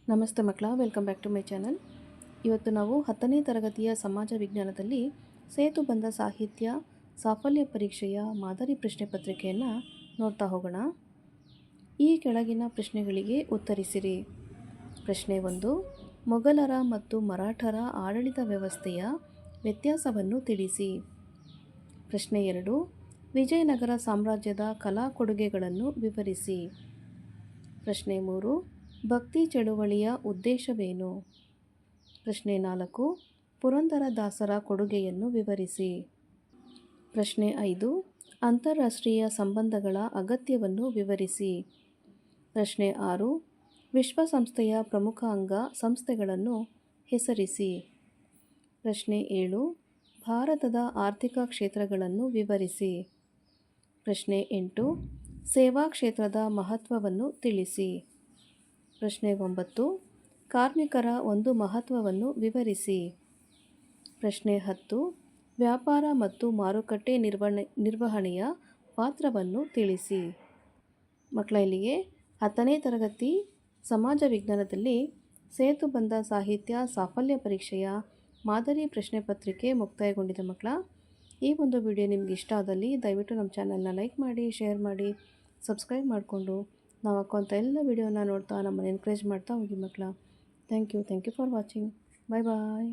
ನಮಸ್ತೆ ಮಕ್ಕಳ, welcome back to my channel. ಇವತ್ತು ನಾವು 10ನೇ ತರಗತಿಯ ಸಮಾಜ ವಿಜ್ಞಾನದಲ್ಲಿ ಸೇತುಬಂಧ ಸಾಹಿತ್ಯ ಸಾಫಲ್ಯ ಪರೀಕ್ಷೆಯ ಮಾದರಿ ಪ್ರಶ್ನೆ ಪತ್ರಿಕೆಯನ್ನು ನೋಡ್ತಾ ಹೋಗೋಣ. ಈ ಕೆಳಗಿನ ಪ್ರಶ್ನೆಗಳಿಗೆ ಉತ್ತರಿಸಿರಿ. ಪ್ರಶ್ನೆ 1, ಮೊಘಲರ ಮತ್ತು ಮರಾಠರ ಆಡಳಿತ ವ್ಯವಸ್ಥೆಯ ವ್ಯತ್ಯಾಸವನ್ನು ತಿಳಿಸಿ. ಪ್ರಶ್ನೆ 2, ವಿಜಯನಗರ ಸಾಮ್ರಾಜ್ಯದ ಕಲಾ ಕೊಡುಗೆಗಳನ್ನು ವಿವರಿಸಿ. ಪ್ರಶ್ನೆ 3, ಭಕ್ತಿ ಚಳುವಳಿಯ ಉದ್ದೇಶವೇನು? ಪ್ರಶ್ನೆ 4, ಪುರಂದರದಾಸರ ಕೊಡುಗೆಯನ್ನು ವಿವರಿಸಿ. ಪ್ರಶ್ನೆ 5, ಅಂತಾರಾಷ್ಟ್ರೀಯ ಸಂಬಂಧಗಳ ಅಗತ್ಯವನ್ನು ವಿವರಿಸಿ. ಪ್ರಶ್ನೆ 6, ವಿಶ್ವಸಂಸ್ಥೆಯ ಪ್ರಮುಖ ಅಂಗ ಸಂಸ್ಥೆಗಳನ್ನು ಹೆಸರಿಸಿ. ಪ್ರಶ್ನೆ 7, ಭಾರತದ ಆರ್ಥಿಕ ಕ್ಷೇತ್ರಗಳನ್ನು ವಿವರಿಸಿ. ಪ್ರಶ್ನೆ 8, ಸೇವಾ ಕ್ಷೇತ್ರದ ಮಹತ್ವವನ್ನು ತಿಳಿಸಿ. ಪ್ರಶ್ನೆ 9, ಕಾರ್ಮಿಕರ ಒಂದು ಮಹತ್ವವನ್ನು ವಿವರಿಸಿ. ಪ್ರಶ್ನೆ 10, ವ್ಯಾಪಾರ ಮತ್ತು ಮಾರುಕಟ್ಟೆ ನಿರ್ವಹಣೆಯ ಪಾತ್ರವನ್ನು ತಿಳಿಸಿ. ಮಕ್ಕಳ, ಇಲ್ಲಿಗೆ 10ನೇ ತರಗತಿ ಸಮಾಜ ವಿಜ್ಞಾನದಲ್ಲಿ ಸೇತುಬಂಧ ಸಾಹಿತ್ಯ ಸಾಫಲ್ಯ ಪರೀಕ್ಷೆಯ ಮಾದರಿ ಪ್ರಶ್ನೆ ಪತ್ರಿಕೆ ಮುಕ್ತಾಯಗೊಂಡಿದೆ. ಮಕ್ಕಳ, ಈ ಒಂದು ವಿಡಿಯೋ ನಿಮ್ಗೆ ಇಷ್ಟ ಆದಲ್ಲಿ ದಯವಿಟ್ಟು ನಮ್ಮ ಚಾನಲ್ನ ಲೈಕ್ ಮಾಡಿ, ಶೇರ್ ಮಾಡಿ, ಸಬ್ಸ್ಕ್ರೈಬ್ ಮಾಡಿಕೊಂಡು ನಾವು ಹಾಕುವಂಥ ಎಲ್ಲ ವಿಡಿಯೋನ ನೋಡ್ತಾ ನಮ್ಮನ್ನು ಎನ್ಕರೇಜ್ ಮಾಡ್ತಾ ಹೋಗಿ ಮಕ್ಕಳ. Thank you for watching. Bye bye.